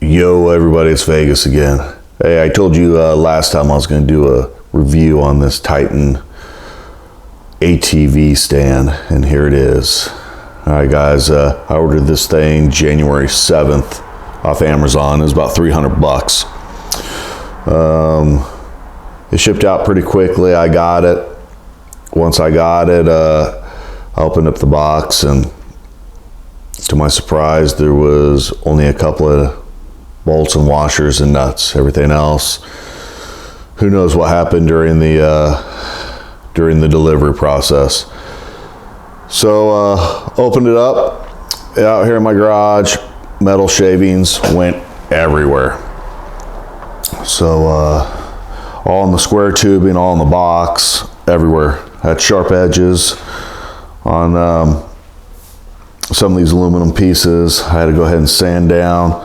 Yo everybody, it's Vegas again. Hey, I told you last time I was going to do a review on this Titan ATV stand, and here it is. Alright guys, I ordered this thing January 7th off Amazon. It was about 300 bucks. It shipped out pretty quickly. I got it. Once I got it, I opened up the box, and to my surprise, there was only a couple of bolts and washers and nuts. Everything else, who knows what happened during the delivery process. So opened it up out here in my garage. Metal shavings went everywhere. So all in the square tubing, all in the box, everywhere. Had sharp edges on some of these aluminum pieces. I had to go ahead and sand down,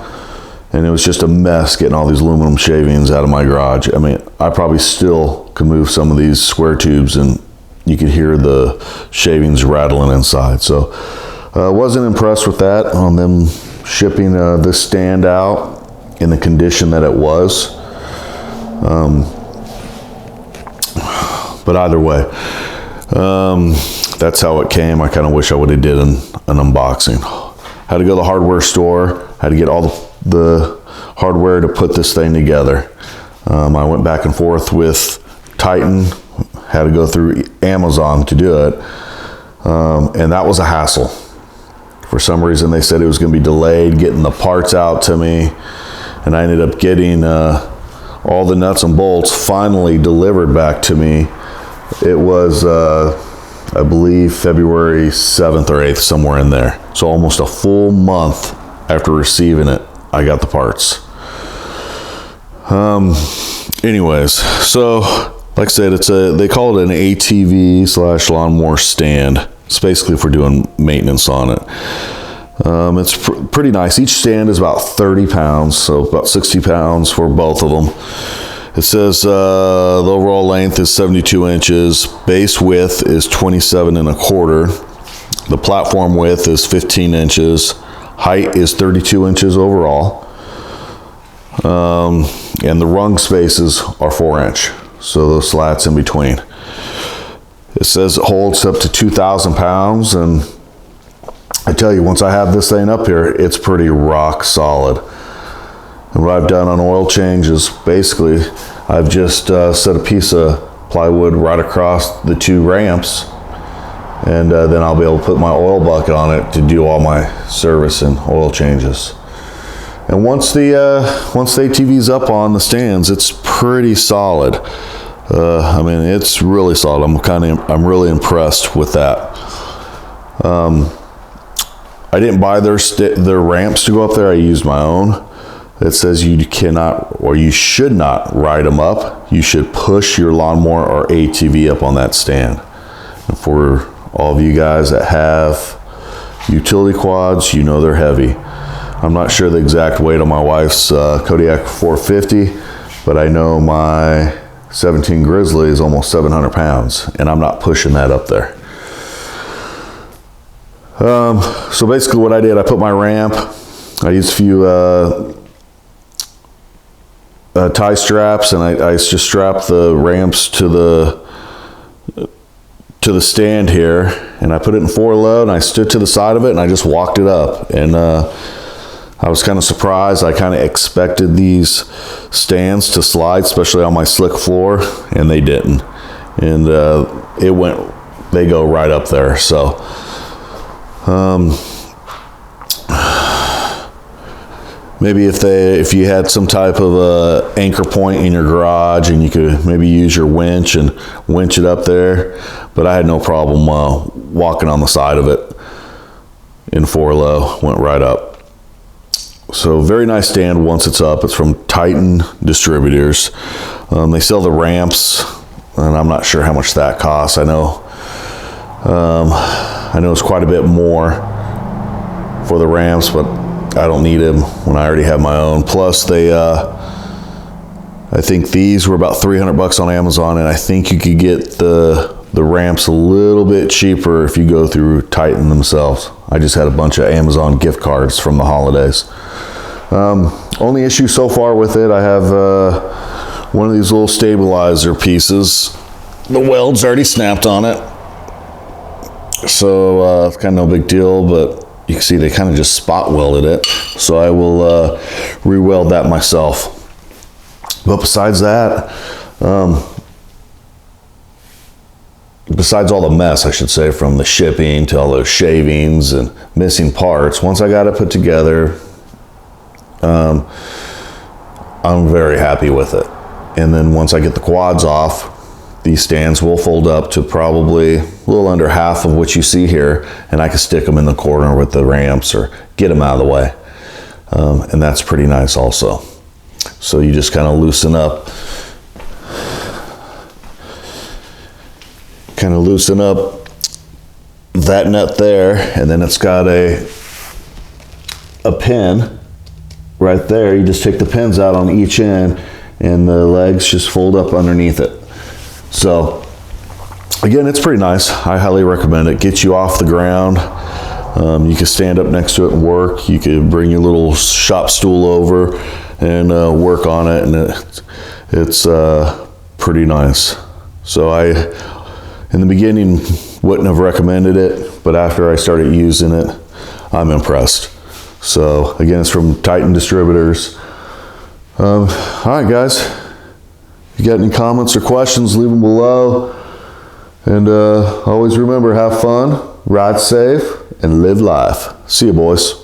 and it was just a mess getting all these aluminum shavings out of my garage. I mean, I probably still could move some of these square tubes and you could hear the shavings rattling inside. So wasn't impressed with that on them shipping this stand out in the condition that it was. But either way, that's how it came. I kind of wish I would have did an unboxing. Had to go to the hardware store, had to get all the hardware to put this thing together. I went back and forth with Titan, had to go through Amazon to do it, and that was a hassle. For some reason they said it was going to be delayed getting the parts out to me, and I ended up getting all the nuts and bolts finally delivered back to me. It was I believe February 7th or 8th, somewhere in there. So almost a full month after receiving it, I got the parts. Anyways, so like I said, they call it an ATV / lawnmower stand. It's basically for doing maintenance on it. It's pretty nice. Each stand is about 30 pounds, so about 60 pounds for both of them. It says the overall length is 72 inches. Base width is 27 1/4. The platform width is 15 inches. Height is 32 inches overall. And the rung spaces are 4 inch. So those slats in between. It says it holds up to 2,000 pounds. And I tell you, once I have this thing up here, it's pretty rock solid. And what I've done on oil changes, basically, I've just set a piece of plywood right across the two ramps, and then I'll be able to put my oil bucket on it to do all my service and oil changes. And once the ATV's up on the stands, it's pretty solid. I mean, it's really solid. I'm really impressed with that. I didn't buy their ramps to go up there. I used my own. It says you cannot, or you should not, ride them up. You should push your lawnmower or ATV up on that stand. And for all of you guys that have utility quads, you know they're heavy. I'm not sure the exact weight on my wife's Kodiak 450, but I know my 17 Grizzly is almost 700 pounds, and I'm not pushing that up there. So basically what I did, I put my ramp, I used a few tie straps, and I just strapped the ramps to the stand here, and I put it in 4-load, and I stood to the side of it, and I just walked it up. And I was kind of surprised. I kind of expected these stands to slide, especially on my slick floor, and they didn't. And they go right up there. So maybe if you had some type of anchor point in your garage, and you could maybe use your winch and winch it up there, but I had no problem walking on the side of it in 4-low, went right up. So very nice stand once it's up. It's from Titan Distributors. They sell the ramps, and I'm not sure how much that costs. I know it's quite a bit more for the ramps, but I don't need them when I already have my own. Plus I think these were about 300 bucks on Amazon, and I think you could get the ramps a little bit cheaper if you go through Titan themselves. I just had a bunch of Amazon gift cards from the holidays. Only issue so far with it, I have one of these little stabilizer pieces. The weld's already snapped on it. So it's kind of no big deal, but you can see they kind of just spot welded it. So I will re-weld that myself. But besides that, besides all the mess, I should say, from the shipping to all those shavings and missing parts, once I got it put together, I'm very happy with it. And then once I get the quads off, these stands will fold up to probably a little under half of what you see here, and I can stick them in the corner with the ramps or get them out of the way. And that's pretty nice also. So you just kind of loosen up that nut there, and then it's got a pin right there. You just take the pins out on each end, and the legs just fold up underneath it. So again, it's pretty nice. I highly recommend it. Gets you off the ground. You can stand up next to it and work. You could bring your little shop stool over and work on it, and it's pretty nice. So I, in the beginning, wouldn't have recommended it, but after I started using it, I'm impressed. So again, it's from Titan Distributors. All right, guys. If you got any comments or questions, leave them below. And always remember, have fun, ride safe, and live life. See you, boys.